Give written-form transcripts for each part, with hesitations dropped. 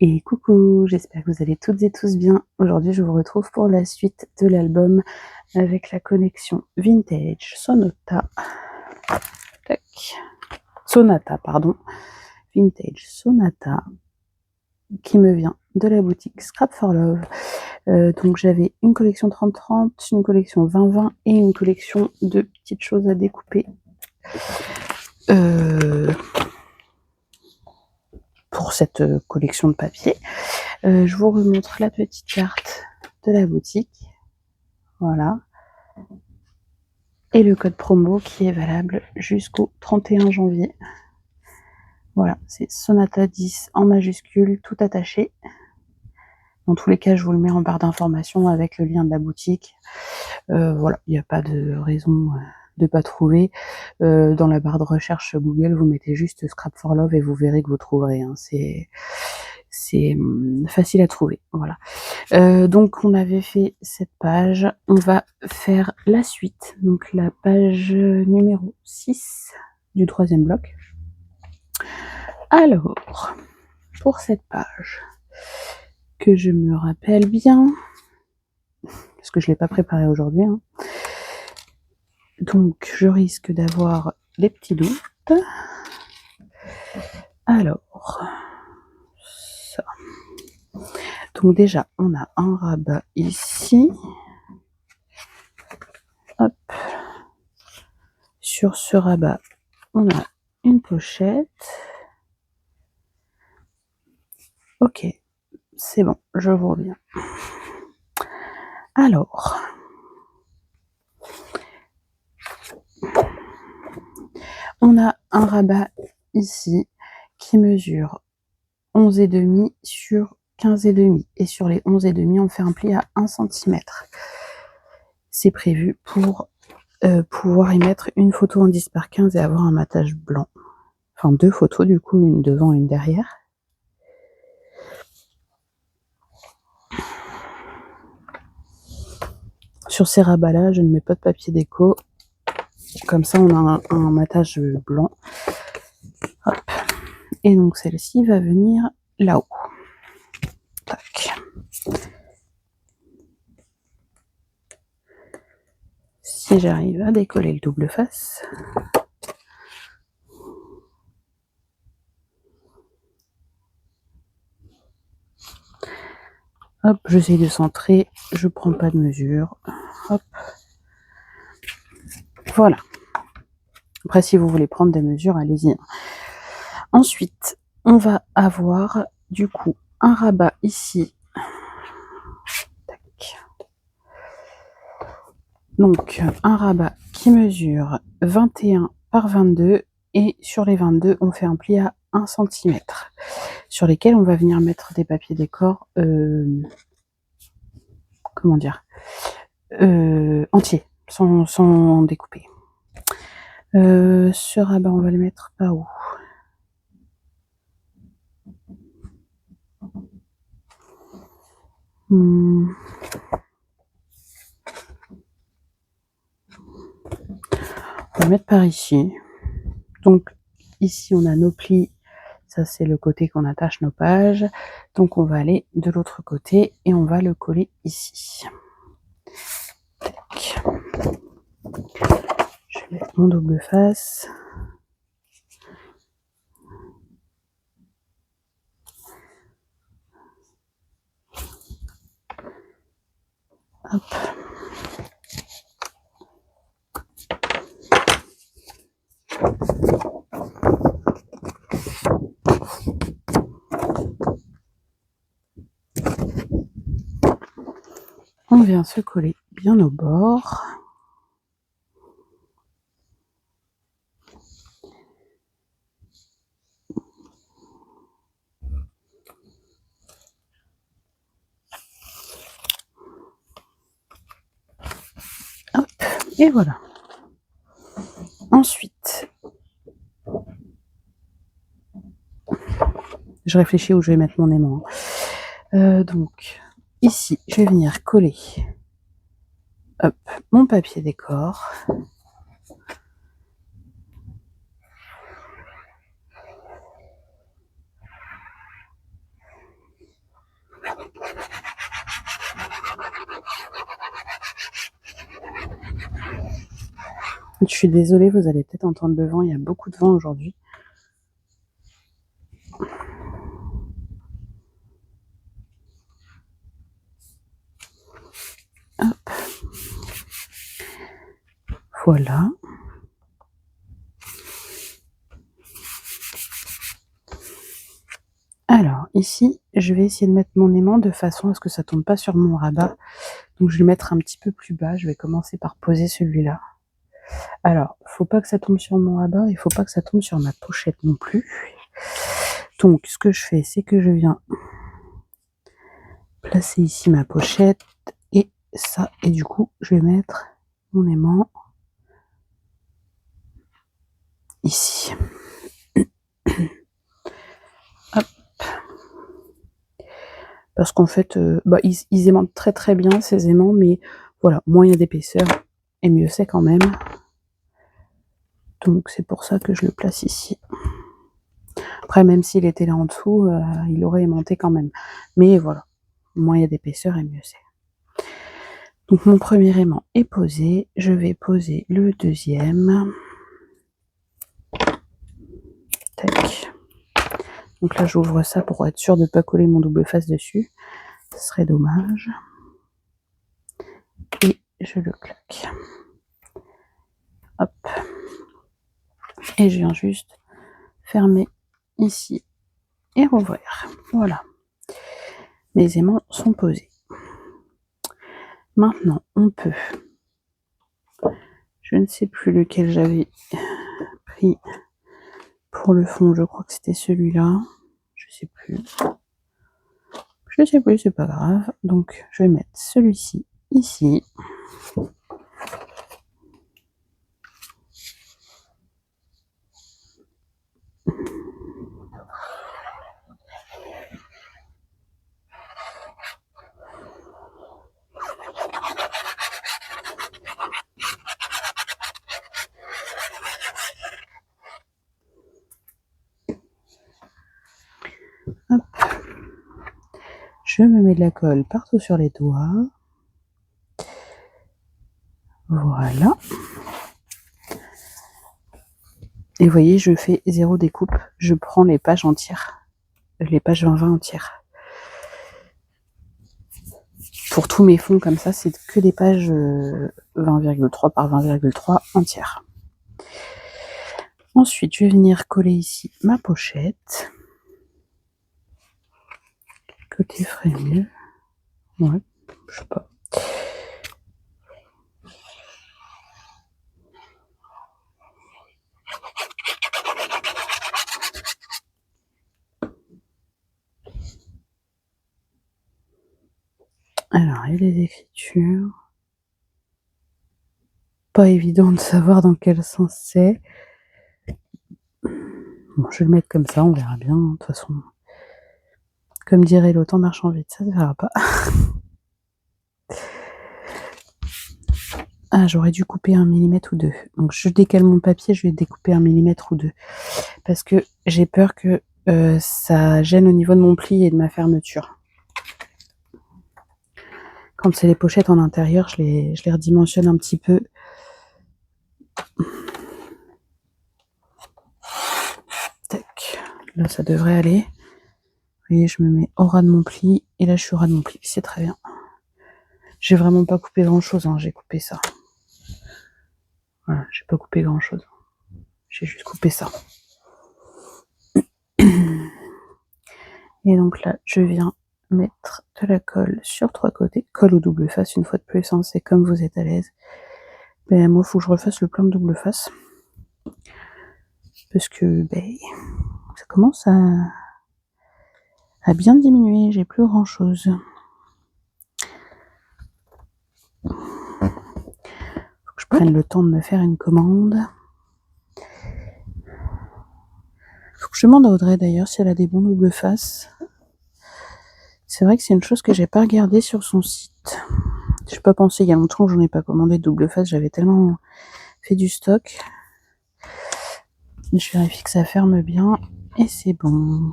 Et coucou, j'espère que vous allez toutes et tous bien. Aujourd'hui, je vous retrouve pour la suite de l'album avec la collection Vintage Sonata. Tac. Sonata, pardon. Vintage Sonata qui me vient de la boutique Scrap for Love. Donc j'avais une collection 30-30, une collection 20-20 et une collection de petites choses à découper. Pour cette collection de papier. Je vous remontre la petite carte de la boutique. Voilà. Et le code promo qui est valable jusqu'au 31 janvier. Voilà, c'est Sonata 10 en majuscule, tout attaché. Dans tous les cas, je vous le mets en barre d'informations avec le lien de la boutique. Voilà, il n'y a pas de raison de pas trouver. Dans la barre de recherche Google, vous mettez juste Scrap for Love et vous verrez que vous trouverez. Hein. C'est facile à trouver. Voilà. Donc on avait fait cette page. On va faire la suite. Donc la page numéro 6 du troisième bloc. Alors, pour cette page, que je me rappelle bien, parce que je ne l'ai pas préparée aujourd'hui, hein. Donc je risque d'avoir des petits doutes. Alors, ça. Donc déjà, on a un rabat ici. Hop. Sur ce rabat, on a une pochette. Ok, c'est bon, je vous reviens. Alors, on a un rabat ici qui mesure 11,5 sur 15,5. Et sur les 11,5, on fait un pli à 1 cm. C'est prévu pour pouvoir y mettre une photo en 10 par 15 et avoir un matage blanc. Enfin, deux photos du coup, une devant et une derrière. Sur ces rabats-là, je ne mets pas de papier déco. Comme ça, on a un matage blanc. Hop. Et donc, celle-ci va venir là-haut. Tac. Si j'arrive à décoller le double face. Hop, j'essaye de centrer. Je prends pas de mesure. Hop. Voilà. Après, si vous voulez prendre des mesures, allez-y. Ensuite, on va avoir du coup un rabat ici. Tac. Donc, un rabat qui mesure 21 par 22 et sur les 22, on fait un pli à 1 cm sur lesquels on va venir mettre des papiers décor, comment dire, entiers, sans découper. Ce rabat, on va le mettre par où? On va le mettre par ici. Donc, ici, on a nos plis. Ça, c'est le côté qu'on attache nos pages. Donc, on va aller de l'autre côté et on va le coller ici. Tac. Je vais mettre mon double face. Hop. On vient se coller bien au bord. Hop, et voilà. Ensuite, je réfléchis où je vais mettre mon aimant. Donc, ici, je vais venir coller hop, mon papier décor. Je suis désolée, vous allez peut-être entendre le vent, il y a beaucoup de vent aujourd'hui. Hop. Voilà. Alors ici, je vais essayer de mettre mon aimant de façon à ce que ça tombe pas sur mon rabat. Donc je vais le mettre un petit peu plus bas. Je vais commencer par poser celui-là. Alors, faut pas que ça tombe sur mon rabat, il faut pas que ça tombe sur ma pochette non plus. Donc ce que je fais, c'est que je viens placer ici ma pochette et ça, et du coup je vais mettre mon aimant ici. Hop. Parce qu'en fait, ils aimantent très très bien ces aimants, mais voilà, moins il y a d'épaisseur, et mieux c'est quand même. Donc c'est pour ça que je le place ici. Après, même s'il était là en dessous, il aurait aimanté quand même. Mais voilà, moins il y a d'épaisseur, et mieux c'est. Donc mon premier aimant est posé, je vais poser le deuxième. Tac. Donc là j'ouvre ça pour être sûr de ne pas coller mon double face dessus. Ce serait dommage. Et je le claque. Hop. Et je viens juste fermer ici et rouvrir. Voilà. Mes aimants sont posés. Maintenant, on peut... Je ne sais plus lequel j'avais pris pour le fond. Je crois que c'était celui-là. Je sais plus. Je sais plus, c'est pas grave. Donc, je vais mettre celui-ci ici. Hop. Je me mets de la colle partout sur les doigts. Voilà. Et vous voyez, je fais 0 découpe. Je prends les pages entières. Les pages 20-20 entières. Pour tous mes fonds comme ça, c'est que des pages 20,3 par 20,3 entières. Ensuite, je vais venir coller ici ma pochette. Côté frémie. Ouais, je sais pas. Alors, il y a les écritures. Pas évident de savoir dans quel sens c'est. Bon, je vais le mettre comme ça, on verra bien. De toute façon, comme dirait l'autre en marchant vite, ça ne verra pas. Ah, j'aurais dû couper 1 millimètre ou 2. Donc, je décale mon papier, je vais découper 1 millimètre ou 2. Parce que j'ai peur que ça gêne au niveau de mon pli et de ma fermeture. Quand c'est les pochettes en intérieur, je les redimensionne un petit peu. Tac. Là, ça devrait aller. Vous voyez, je me mets au ras de mon pli. Et là, je suis au ras de mon pli. C'est très bien. J'ai vraiment pas coupé grand-chose. Hein. J'ai coupé ça. Voilà, j'ai pas coupé grand-chose. J'ai juste coupé ça. Et donc là, je viens mettre de la colle sur 3 côtés. Colle ou double face, une fois de plus. Hein. C'est comme vous êtes à l'aise. Ben, moi, il faut que je refasse le plan de double face. Parce que ça commence à bien diminuer. J'ai plus grand chose. Faut que je prenne le temps de me faire une commande. Faut que je demande à Audrey d'ailleurs si elle a des bons double face. C'est vrai que c'est une chose que j'ai pas regardé sur son site. J'ai pas pensé, il y a longtemps que j'en ai pas commandé de double face. J'avais tellement fait du stock. Je vérifie que ça ferme bien et c'est bon.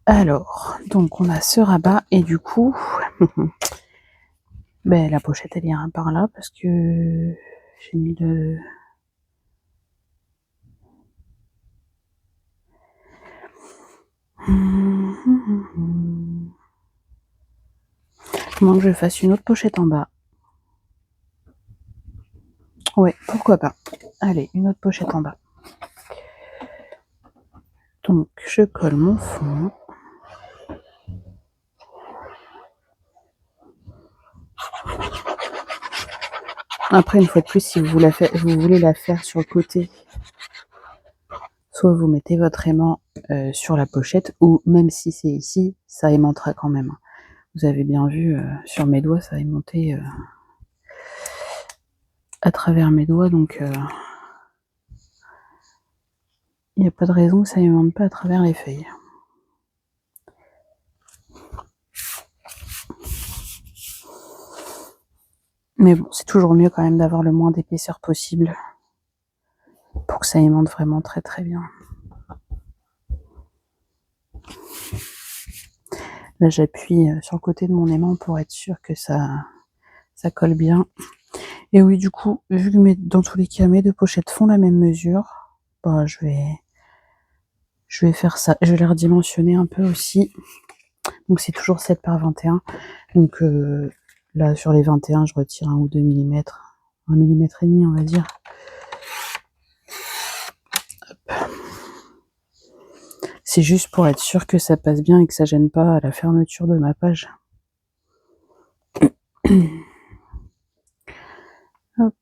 Alors, donc on a ce rabat et du coup, la pochette elle ira par là parce que J'ai mis le... Comment que je fasse une autre pochette en bas? Ouais, pourquoi pas. Allez, une autre pochette en bas. Donc, je colle mon fond. Après, une fois de plus, si vous voulez la faire sur le côté, soit vous mettez votre aimant sur la pochette, ou même si c'est ici, ça aimantera quand même. Vous avez bien vu, sur mes doigts, ça a aimanté à travers mes doigts, donc il n'y a pas de raison que ça aimante pas à travers les feuilles. Mais bon, c'est toujours mieux quand même d'avoir le moins d'épaisseur possible pour que ça aimante vraiment très très bien. Là, j'appuie sur le côté de mon aimant pour être sûr que ça colle bien. Et oui, du coup, vu que dans tous les cas, mes deux pochettes font la même mesure, bah, je vais faire ça. Je vais les redimensionner un peu aussi. Donc, c'est toujours 7 par 21. Donc, là, sur les 21, je retire 1 ou 2 mm. 1 mm et demi, on va dire. C'est juste pour être sûr que ça passe bien et que ça gêne pas à la fermeture de ma page. Hop.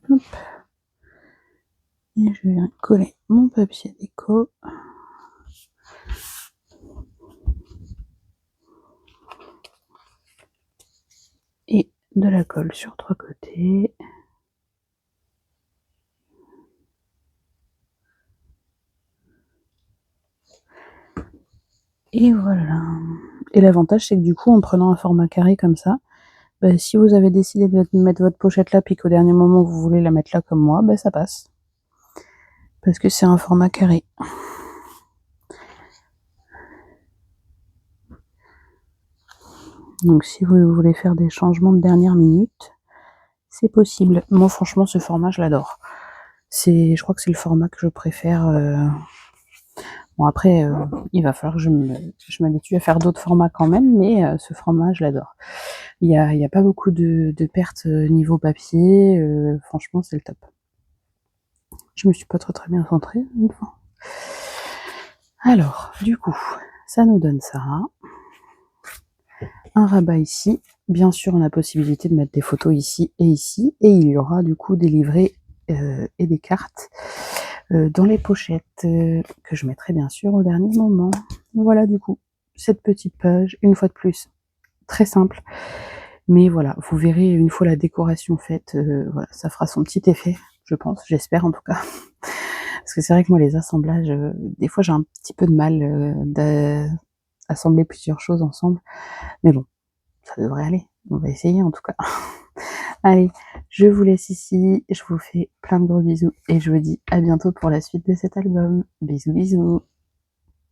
Hop. Et je viens coller mon papier déco. Et de la colle sur 3 côtés. Et voilà. Et l'avantage, c'est que du coup, en prenant un format carré comme ça, bah, si vous avez décidé de mettre votre pochette là, puis qu'au dernier moment, vous voulez la mettre là comme moi, bah, ça passe. Parce que c'est un format carré. Donc, si vous voulez faire des changements de dernière minute, c'est possible. Moi, franchement, ce format, je l'adore. Je crois que c'est le format que je préfère. Bon, après, il va falloir que je m'habitue à faire d'autres formats quand même, mais ce format, je l'adore. Il y a pas beaucoup de pertes niveau papier. Franchement, c'est le top. Je me suis pas très bien centrée une fois. Alors, du coup, ça nous donne ça. Un rabat ici. Bien sûr, on a possibilité de mettre des photos ici. Et il y aura du coup des livrets et des cartes dans les pochettes que je mettrai bien sûr au dernier moment. Voilà du coup, cette petite page, une fois de plus, très simple. Mais voilà, vous verrez une fois la décoration faite, voilà, ça fera son petit effet, je pense, j'espère en tout cas. Parce que c'est vrai que moi les assemblages, des fois j'ai un petit peu de mal d'assembler plusieurs choses ensemble. Mais bon, ça devrait aller. On va essayer en tout cas. Allez, je vous laisse ici. Je vous fais plein de gros bisous et je vous dis à bientôt pour la suite de cet album. Bisous bisous.